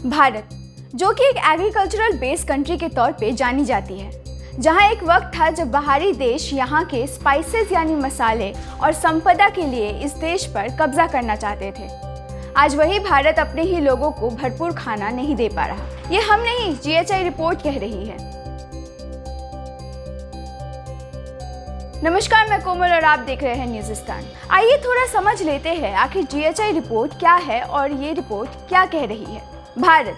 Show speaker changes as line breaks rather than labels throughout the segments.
भारत, जो कि एक एग्रीकल्चरल बेस्ड कंट्री के तौर पे जानी जाती है, जहां एक वक्त था जब बाहरी देश यहां के स्पाइसेस यानी मसाले और संपदा के लिए इस देश पर कब्जा करना चाहते थे। आज वही भारत अपने ही लोगों को भरपूर खाना नहीं दे पा रहा। ये हम नहीं, GHI रिपोर्ट कह रही है। नमस्कार, मैं कोमल और आप देख रहे हैं न्यूज़िस्तान। आइए थोड़ा समझ लेते हैं आखिर GHI रिपोर्ट क्या है और ये रिपोर्ट क्या कह रही है। भारत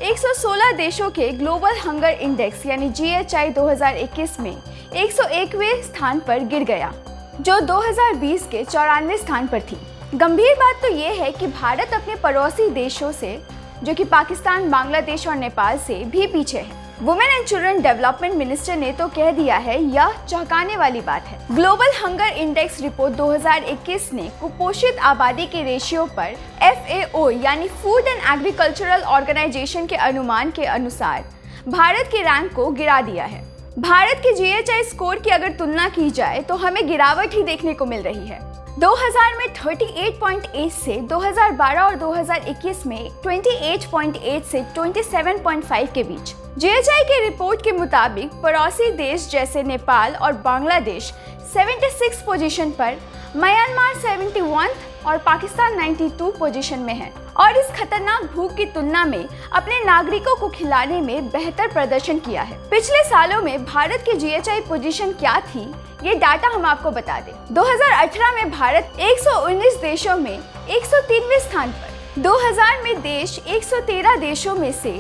116 देशों के ग्लोबल हंगर इंडेक्स यानी GHI 2021 में 101वें स्थान पर गिर गया, जो 2020 के 94वें स्थान पर थी। गंभीर बात तो ये है कि भारत अपने पड़ोसी देशों से, जो कि पाकिस्तान, बांग्लादेश और नेपाल से भी पीछे है। Women and children development minister ने तो कह दिया है, यह चौंकाने वाली बात है। ग्लोबल हंगर इंडेक्स रिपोर्ट 2021 ने कुपोषित आबादी के रेशियो पर FAO यानी फूड एंड एग्रीकल्चरल ऑर्गेनाइजेशन के अनुमान के अनुसार भारत के रैंक को गिरा दिया है। भारत के GHI स्कोर की अगर तुलना की जाए तो हमें गिरावट ही देखने को मिल रही है। 2000 में 38.8 से 2012 और 2021 में 28.8 से 27.5 के बीच। GHI के रिपोर्ट के मुताबिक पड़ोसी देश जैसे नेपाल और बांग्लादेश 76 पोजीशन पर, म्यांमार 71 और पाकिस्तान 92 पोजीशन में है और इस खतरनाक भूख की तुलना में अपने नागरिकों को खिलाने में बेहतर प्रदर्शन किया है। पिछले सालों में भारत की GHI पोजीशन क्या थी, ये डाटा हम आपको बता दें। 2018 में भारत 119 देशों में 103वें स्थान पर, 2000 में देश 113 देशों में से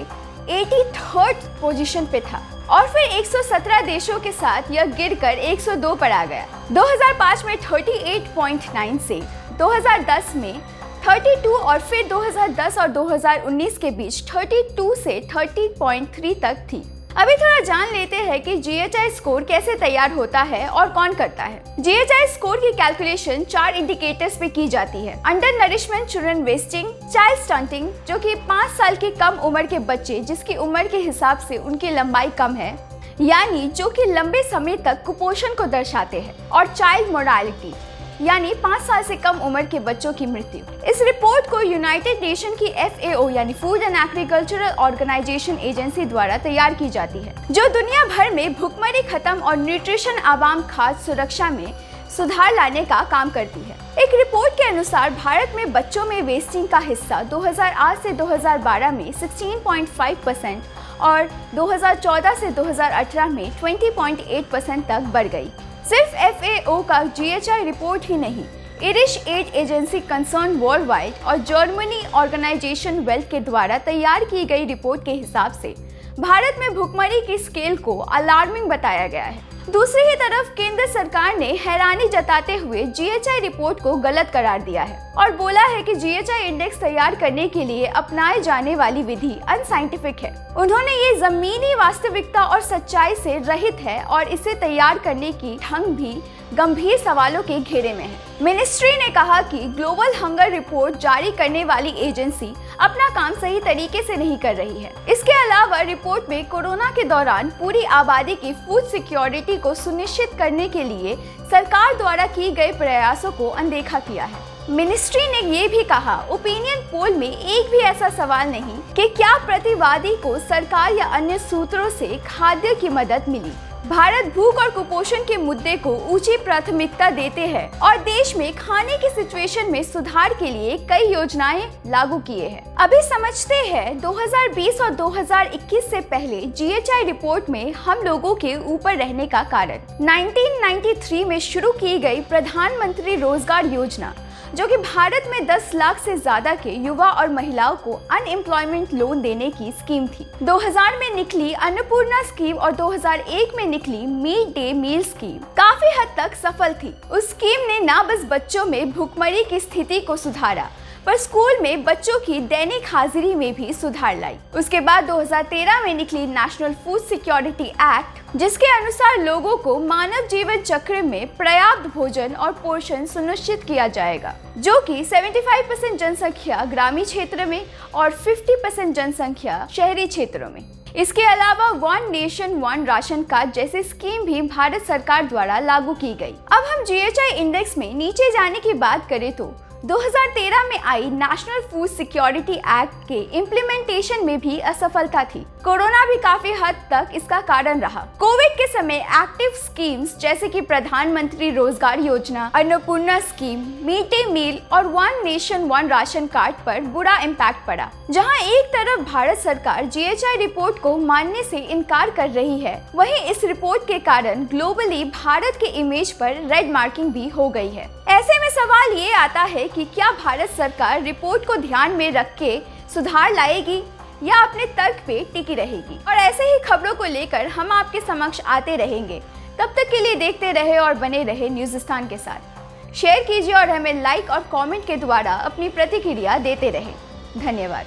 83rd पोजीशन पे था और फिर 117 देशों के साथ यह गिरकर 102 पर आ गया। 2005 में 38.9 से 2010 में 32 और फिर 2010 और 2019 के बीच 32 से 30.3 तक थी। अभी थोड़ा जान लेते हैं कि GHI स्कोर कैसे तैयार होता है और कौन करता है। GHI स्कोर की कैलकुलेशन 4 इंडिकेटर्स पे की जाती है। Under nourishment children wasting, child stunting, जो कि 5 साल की कम उम्र के बच्चे जिसकी उम्र के हिसाब से उनकी लंबाई कम है, यानी जो कि लंबे समय तक कुपोषण को दर्शाते हैं, और चाइल्ड मोर्टालिटी यानी 5 साल से कम उम्र के बच्चों की मृत्यु। इस रिपोर्ट को यूनाइटेड नेशन की FAO यानी food and agricultural organisation agency द्वारा तैयार की जाती है, जो दुनिया भर में भुखमरी खत्म और न्यूट्रिशन आवाम खाद्य सुरक्षा में सुधार लाने का काम करती है। एक रिपोर्ट के अनुसार भारत में बच्चों में वेस्टिंग का हिस्सा 2008 से 2012 में 16.5% और 2014 से 2018 में 20.8% तक बढ़ गई। सिर्फ FAO का GHI रिपोर्ट ही नहीं, Irish ad agency concern world wide और जर्मनी ऑर्गेनाइजेशन वेल्थ के द्वारा तैयार की गई रिपोर्ट के हिसाब से भारत में भुखमरी की स्केल को अलार्मिंग बताया गया है। दूसरी ही तरफ केंद्र सरकार ने हैरानी जताते हुए GHI रिपोर्ट को गलत करार दिया है और बोला है कि GHI इंडेक्स तैयार करने के लिए अपनाए जाने वाली विधि अनसाइंटिफिक है। उन्होंने ये जमीनी वास्तविकता और सच्चाई से रहित है और इसे तैयार करने की ढंग भी गंभीर सवालों के घेरे में है। मिनिस्ट्री ने कहा कि ग्लोबल हंगर रिपोर्ट जारी करने वाली एजेंसी अपना काम सही तरीके से नहीं कर रही है। इसके अलावा रिपोर्ट में कोरोना के दौरान पूरी आबादी की फूड सिक्योरिटी को सुनिश्चित करने के लिए सरकार द्वारा की गए प्रयासों को अनदेखा किया है। मिनिस्ट्री ने ये भी कहा, ओपिनियन पोल में एक भी ऐसा सवाल नहीं कि क्या प्रतिवादी को सरकार या अन्य सूत्रों से खाद्य की मदद मिली। भारत भूख और कुपोषण के मुद्दे को ऊंची प्राथमिकता देते हैं और देश में खाने की सिचुएशन में सुधार के लिए कई योजनाएं लागू किए हैं। अभी समझते हैं 2020 और 2021 से पहले GHI रिपोर्ट में हम लोगों के ऊपर रहने का कारण। 1993 में शुरू की गई प्रधानमंत्री रोजगार योजना, जो कि भारत में 10 लाख से ज्यादा के युवा और महिलाओं को अनएम्प्लॉयमेंट लोन देने की स्कीम थी। 2000 में निकली अन्नपूर्णा स्कीम और 2001 में निकली मिड डे मील स्कीम काफी हद तक सफल थी। उस स्कीम ने न बस बच्चों में भुखमरी की स्थिति को सुधारा, पर स्कूल में बच्चों की दैनिक हाजिरी में भी सुधार लाई। उसके बाद 2013 में निकली नेशनल फूड सिक्योरिटी एक्ट, जिसके अनुसार लोगों को मानव जीवन चक्र में पर्याप्त भोजन और पोषण सुनिश्चित किया जाएगा, जो कि 75% जनसंख्या ग्रामीण क्षेत्र में और 50% जनसंख्या शहरी क्षेत्रों में। इसके अलावा one nation one ration card जैसी स्कीम भी भारत सरकार द्वारा लागू की गई। अब हम GHI इंडेक्स में नीचे जाने की बात करें तो 2013 में आई नेशनल फूड सिक्योरिटी एक्ट के इम्प्लीमेंटेशन में भी असफलता थी। कोरोना भी काफी हद तक इसका कारण रहा। कोविड के समय एक्टिव स्कीम्स जैसे कि Pradhanmantri Rozgar Yojana, Annapurna scheme, mid day meal और one nation one ration card पर बुरा इम्पैक्ट पड़ा। जहां एक तरफ भारत सरकार GHI रिपोर्ट को मानने से इनकार कर रही है, वहीं इस रिपोर्ट के कारण ग्लोबली भारत के इमेज पर रेड मार्किंग भी हो गई है। ऐसे में सवाल ये आता है कि क्या भारत सरकार रिपोर्ट को ध्यान में रख के सुधार लाएगी या अपने तर्क पे टिकी रहेगी। और ऐसे ही खबरों को लेकर हम आपके समक्ष आते रहेंगे। तब तक के लिए देखते रहे और बने रहे न्यूज़िस्तान के साथ। शेयर कीजिए और हमें लाइक और कमेंट के द्वारा अपनी प्रतिक्रिया देते रहे। धन्यवाद।